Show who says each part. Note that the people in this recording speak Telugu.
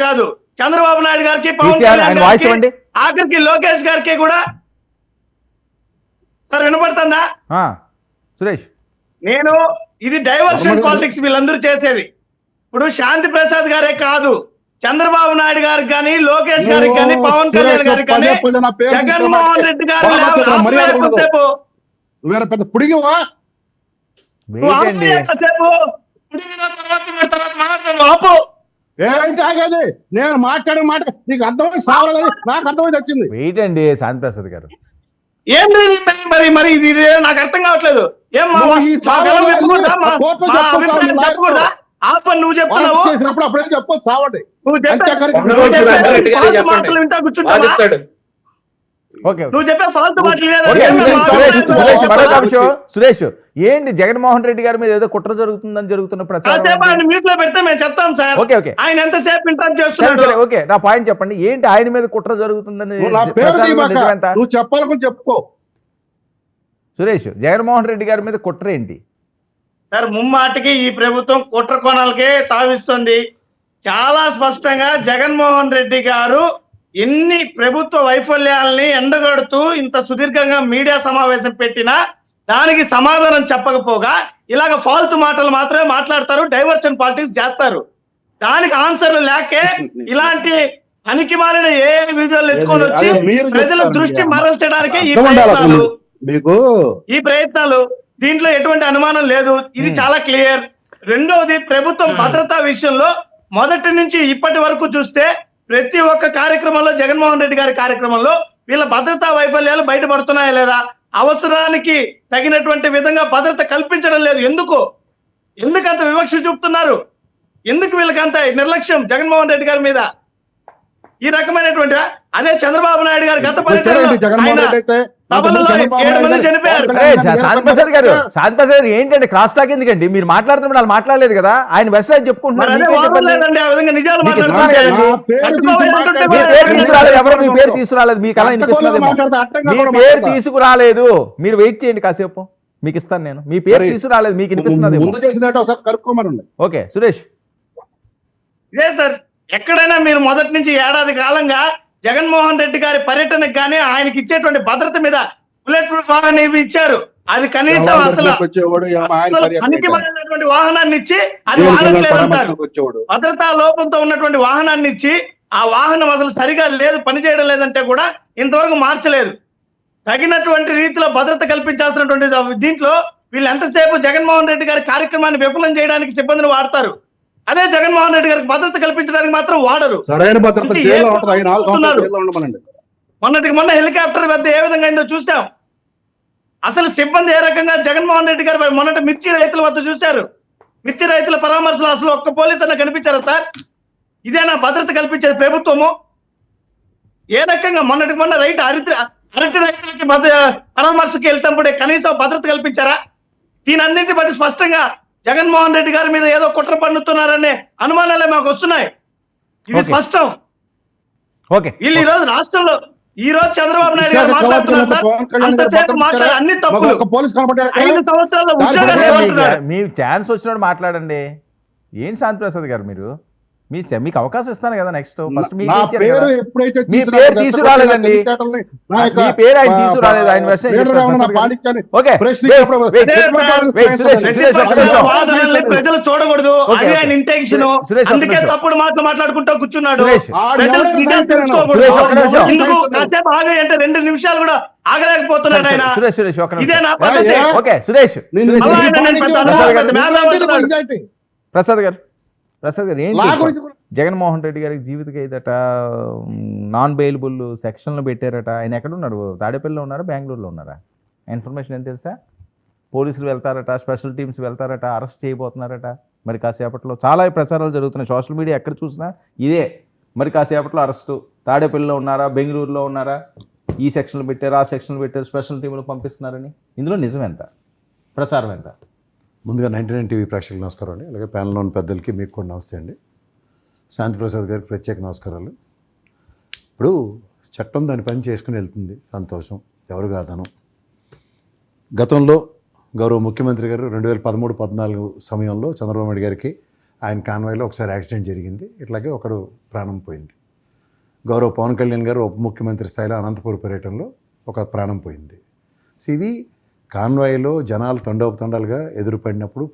Speaker 1: కాదు, చంద్రబాబు నాయుడు గారికి, పవన్ కళ్యాణ్ గారికి, ఆఖరికి లోకేష్ గారికి కూడా. సార్ వినపడుతుందా
Speaker 2: సురేష్?
Speaker 1: నేను ఇది డైవర్షన్ పాలిటిక్స్ వీళ్ళందరూ చేసేది. ఇప్పుడు శాంతి ప్రసాద్ గారే కాదు, చంద్రబాబు నాయుడు గారికి కానీ, లోకేష్ గారికి కానీ, పవన్ కళ్యాణ్ గారికి కానీ, జగన్మోహన్ రెడ్డి గారు
Speaker 3: పెద్ద పుడిగివా ఏంటి ఆగేది? నేను మాట్లాడే మాట నీకు అర్థమై సావలేదు, నాకు అర్థమై వచ్చింది.
Speaker 2: వెయిట్ అండి శాంతి ప్రసాద్ గారు.
Speaker 1: ఏంటి మరి మరి ఇది నాకు అర్థం కావట్లేదు. ఏం నువ్వు చెప్తున్నావు,
Speaker 3: అప్పుడే చెప్పొచ్చు సావండి.
Speaker 1: మాటలు వింటా కూర్చుంటా, నువ్వు చెప్పే ఫాల్తు మాటలు.
Speaker 2: సురేష్, ఏంటి జగన్మోహన్ రెడ్డి గారి మీద ఏదో కుట్ర జరుగుతుందని జరుగుతున్న ప్రచారం
Speaker 1: మ్యూట్ లో పెడితే మేము చెప్తాం సార్. ఆయన ఎంతసేపు ఇంటరాక్ట్ చేస్తున్నాడు.
Speaker 2: ఓకే, నా పాయింట్ చెప్పండి. ఏంటి ఆయన మీద కుట్ర జరుగుతుందని
Speaker 3: నువ్వు చెప్పాలనుకుని చెప్పుకో.
Speaker 2: సురేష్, జగన్మోహన్ రెడ్డి గారి మీద కుట్ర ఏంటి
Speaker 1: సార్? ముమ్మాటికి ఈ ప్రభుత్వం కుట్ర కోణాలకే తావిస్తుంది. చాలా స్పష్టంగా జగన్మోహన్ రెడ్డి గారు ఎన్ని ప్రభుత్వ వైఫల్యాలని ఎండగడుతూ ఇంత సుదీర్ఘంగా మీడియా సమావేశం పెట్టినా దానికి సమాధానం చెప్పకపోగా ఇలాగ ఫాల్తు మాటలు మాత్రమే మాట్లాడతారు, డైవర్షన్ పాలిటిక్స్ చేస్తారు. దానికి ఆన్సర్లు లేకే ఇలాంటి పనికి మాలిన ఏ వీడియోలు ఎత్తుకొని వచ్చి ప్రజల దృష్టి మరల్చడానికే ఈ ప్రయత్నాలు. దీంట్లో ఎటువంటి అనుమానం లేదు, ఇది చాలా క్లియర్. రెండవది, ప్రభుత్వం భద్రతా విషయంలో మొదటి నుంచి ఇప్పటి వరకు చూస్తే ప్రతి ఒక్క కార్యక్రమంలో, జగన్మోహన్ రెడ్డి గారి కార్యక్రమంలో వీళ్ళ భద్రతా వైఫల్యాలు బయటపడుతున్నాయా లేదా? అవసరానికి తగినటువంటి విధంగా భద్రత కల్పించడం లేదు. ఎందుకంత వివక్ష చూపుతున్నారు? ఎందుకు వీళ్ళకంత నిర్లక్ష్యం జగన్మోహన్ రెడ్డి గారి మీద? ఈ రకమైనటువంటి అదే చంద్రబాబు నాయుడు గారు గత పర్యటనలో సభలలో 7 మంది చనిపోయారు.
Speaker 2: శాంతి ప్రసాద్ గారు ఏంటంటే క్రాస్ టాక్ ఎందుకండి? మీరు మాట్లాడుతున్నప్పుడు వాళ్ళు మాట్లాడలేదు కదా, ఆయన వెస్ట్ ఆయన చెప్పుకుంటున్నారు. ఎవరు మీ పేరు తీసుకురాలేదు, మీకు అలా వినిపిస్తున్నది. మీ పేరు తీసుకురాలేదు, మీరు వెయిట్ చేయండి కాసేపు, మీకు ఇస్తాను నేను. మీ పేరు తీసుకురాలేదు, మీకు వినిపిస్తున్నది. ఓకే సురేష్.
Speaker 1: ఇదే సార్, ఎక్కడైనా మీరు మొదటి నుంచి ఏడాది కాలంగా జగన్మోహన్ రెడ్డి గారి పర్యటనకు కానీ ఆయనకి ఇచ్చేటువంటి భద్రత మీద బుల్లెట్ ప్రూఫ్ వాహనం ఇచ్చారు. అది కనీసం అసలు పనికిమాలినటువంటి వాహనాన్ని ఇచ్చి అది వాడట్లేదంటారు. భద్రతా లోపంతో ఉన్నటువంటి వాహనాన్ని ఇచ్చి ఆ వాహనం అసలు సరిగా లేదు, పనిచేయడం లేదంటే కూడా ఇంతవరకు మార్చలేదు. తగినటువంటి రీతిలో భద్రత కల్పించాల్సినటువంటి దీంట్లో వీళ్ళు ఎంతసేపు జగన్మోహన్ రెడ్డి గారి కార్యక్రమాన్ని విఫలం చేయడానికి సిబ్బందిని వాడతారు. అదే జగన్మోహన్ రెడ్డి గారికి భద్రత కల్పించడానికి మాత్రం వాడరు. మొన్నటికి మొన్న హెలికాప్టర్ వద్ద ఏ విధంగా అయిందో చూసాం. అసలు సిబ్బంది ఏ రకంగా జగన్మోహన్ రెడ్డి గారు మొన్నటి మిర్చి రైతుల వద్ద చూశారు. మిర్చి రైతుల పరామర్శలో అసలు ఒక్క పోలీస్ అన్న కనిపించారా సార్? ఇదేనా భద్రత కల్పించేది ప్రభుత్వము? ఏ రకంగా మొన్నటికి మొన్న అరటి రైతులకి పరామర్శకి వెళ్తాంపుడే కనీసం భద్రత కల్పించారా? దీనన్నింటి బట్టి స్పష్టంగా జగన్మోహన్ రెడ్డి గారి మీద ఏదో కుట్ర పన్నుతున్నారనే అనుమానాలే మాకు వస్తున్నాయి. ఇది స్పష్టం. వీళ్ళు ఈ రోజు రాష్ట్రంలో ఈ రోజు చంద్రబాబు నాయుడు గారు మాట్లాడుతున్నారు సార్, అంతసేపు మాట్లాడే అన్ని తప్పులు. 5 సంవత్సరాల ఉద్యోగాలు
Speaker 2: మీ ఛాన్స్ వచ్చినప్పుడు మాట్లాడండి. ఏం శాంతి ప్రసాద్ గారు మీరు మీకు అవకాశం ఇస్తాను కదా. నెక్స్ట్ ఫస్ట్ మీ పేరు తీసుకురాలేదండి, మీ పేరు ఆయన తీసుకురాలేదు. ఆయన
Speaker 1: ప్రజలు చూడకూడదు, అది ఆయన ఇంటెన్షన్. అందుకే తప్పుడు మాటలు మాట్లాడుకుంటూ కూర్చున్నాడు. ఎందుకు కాసేపు ఆగాయి అంటే 2 నిమిషాలు కూడా ఆగలేకపోతున్నాడు ఆయన. ఇదే నా పద్ధతి.
Speaker 2: ప్రసాద్ గారు ఏంటి జగన్మోహన్ రెడ్డి గారికి జీవిత ఖైదట, నాన్ బెయిలబుల్ సెక్షన్లు పెట్టారట. ఆయన ఎక్కడున్నారు? తాడేపల్లిలో ఉన్నారా, బెంగళూరులో ఉన్నారా? ఇన్ఫర్మేషన్ ఏం తెలుసా? పోలీసులు వెళ్తారట, స్పెషల్ టీమ్స్ వెళ్తారట, అరెస్ట్ చేయబోతున్నారట. మరి కాసేపట్లో చాలా ప్రచారాలు జరుగుతున్నాయి సోషల్ మీడియా ఎక్కడ చూసినా ఇదే. మరి కాసేపట్లో అరెస్టు. తాడేపల్లిలో ఉన్నారా, బెంగళూరులో ఉన్నారా, ఈ సెక్షన్లు పెట్టారు, ఆ సెక్షన్లు పెట్టారు, స్పెషల్ టీంలు పంపిస్తున్నారని. ఇందులో నిజం ఎంత, ప్రచారం ఎంత?
Speaker 4: ముందుగా 99 టీవీ ప్రేక్షకులకు నమస్కారం అండి. అలాగే ప్యానల్లోని పెద్దలకి మీకు కూడా నమస్తే అండి. శాంతి ప్రసాద్ గారికి ప్రత్యేక నమస్కారాలు. ఇప్పుడు చట్టం దాని పని చేసుకుని వెళ్తుంది, సంతోషం, ఎవరు కాదను. గతంలో గౌరవ ముఖ్యమంత్రి గారు 2013-14 సమయంలో చంద్రబాబు నాయుడు గారికి ఆయన కాన్వాయ్లో ఒకసారి యాక్సిడెంట్ జరిగింది, ఇట్లాగే ఒకడు ప్రాణం పోయింది. గౌరవ పవన్ కళ్యాణ్ గారు ఉప ముఖ్యమంత్రి స్థాయిలో అనంతపురం పర్యటనలో ఒక ప్రాణం పోయింది. సో ఇవి కాన్వాయ్లో జనాలు తండోపతండాలుగా ఎదురుపడినప్పుడు